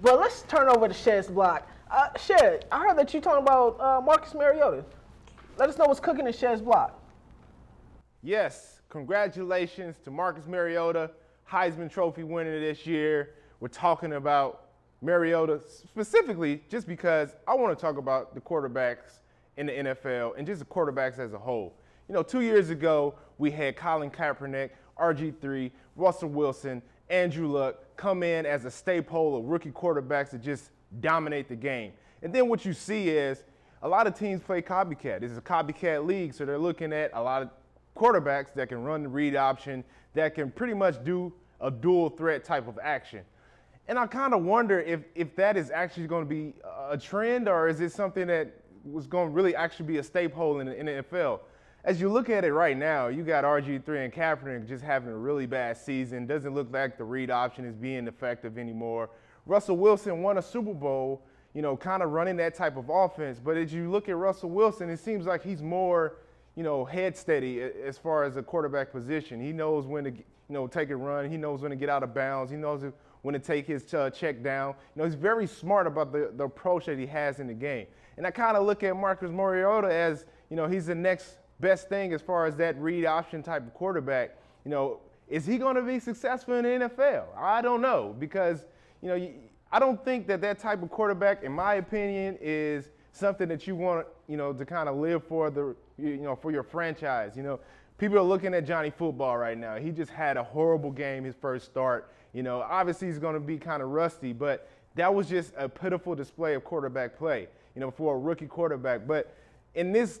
But let's turn over to Shed's block. Shed, I heard that you talking about Marcus Mariota. Let us know what's cooking in Shed's block. Yes, congratulations to Marcus Mariota, Heisman Trophy winner this year. We're talking about Mariota specifically just because I want to talk about the quarterbacks in the NFL and just the quarterbacks as a whole. 2 years ago, we had Colin Kaepernick, RG3, Russell Wilson, Andrew Luck come in as a staple of rookie quarterbacks to just dominate the game. And then what you see is a lot of teams play copycat. This is a copycat league, so they're looking at a lot of quarterbacks that can run the read option, that can pretty much do a dual threat type of action. And I kind of wonder if that is actually going to be a trend, or is it something that was going to really actually be a staple in the NFL? As you look at it right now, you got RG3 and Kaepernick just having a really bad season. Doesn't look like the read option is being effective anymore. Russell Wilson won a Super Bowl, kind of running that type of offense. But as you look at Russell Wilson, it seems like he's more, head steady as far as a quarterback position. He knows when to, take a run. He knows when to get out of bounds. He knows when to take his check down. He's very smart about the approach that he has in the game. And I kind of look at Marcus Mariota as, he's the next best thing as far as that read option type of quarterback. Is he going to be successful in the NFL? I don't know, because, I don't think that type of quarterback, in my opinion, is something that you want, to kind of live for for your franchise. People are looking at Johnny Football right now. He just had a horrible game his first start. Obviously he's going to be kind of rusty, but that was just a pitiful display of quarterback play, for a rookie quarterback. But in this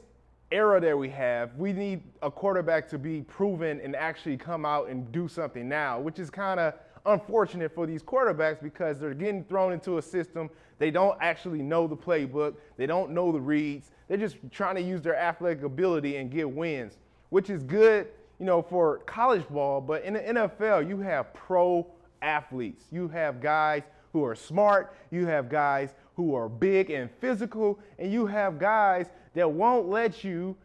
era that we have, we need a quarterback to be proven and actually come out and do something now, which is kind of unfortunate for these quarterbacks because they're getting thrown into a system. They don't actually know the playbook. They don't know the reads. They're just trying to use their athletic ability and get wins, which is good, for college ball. But in the NFL, you have pro athletes. You have guys who are smart. You have guys who are big and physical. And you have guys that won't let you,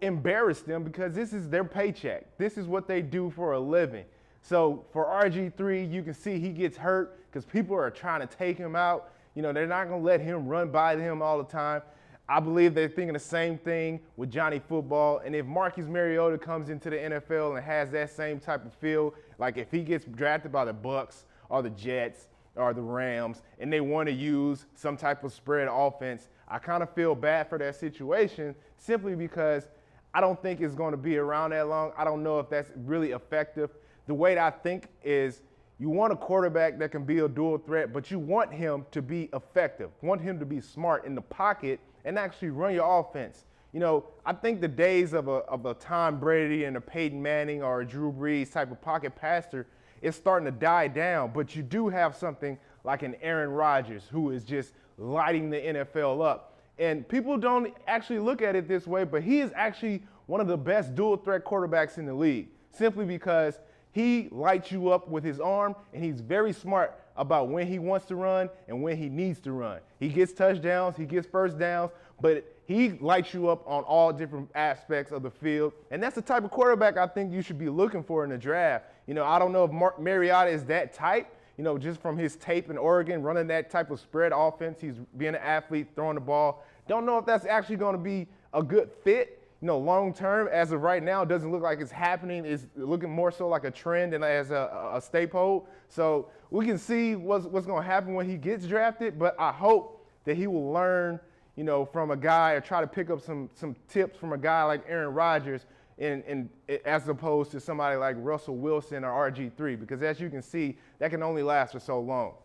embarrass them because this is their paycheck. This is what they do for a living. So for RG3, you can see he gets hurt because people are trying to take him out. They're not going to let him run by him all the time. I believe they're thinking the same thing with Johnny Football. And if Marcus Mariota comes into the NFL and has that same type of feel, like if he gets drafted by the Bucks or the Jets or the Rams and they want to use some type of spread offense, I kind of feel bad for that situation simply because I don't think it's going to be around that long. I don't know if that's really effective. The way that I think is you want a quarterback that can be a dual threat, but you want him to be effective, want him to be smart in the pocket and actually run your offense. I think the days of a Tom Brady and a Peyton Manning or a Drew Brees type of pocket passer is starting to die down, but you do have something like an Aaron Rodgers who is just lighting the NFL up. And people don't actually look at it this way, but he is actually one of the best dual threat quarterbacks in the league, simply because he lights you up with his arm, and he's very smart about when he wants to run and when he needs to run. He gets touchdowns, he gets first downs, but he lights you up on all different aspects of the field. And that's the type of quarterback I think you should be looking for in the draft. I don't know if Mariota is that type, just from his tape in Oregon, running that type of spread offense. He's being an athlete, throwing the ball. Don't know if that's actually going to be a good fit. Long term, as of right now, it doesn't look like it's happening. It's looking more so like a trend than as a staple. So we can see what's going to happen when he gets drafted. But I hope that he will learn, from a guy or try to pick up some tips from a guy like Aaron Rodgers, and as opposed to somebody like Russell Wilson or RG3. Because as you can see, that can only last for so long.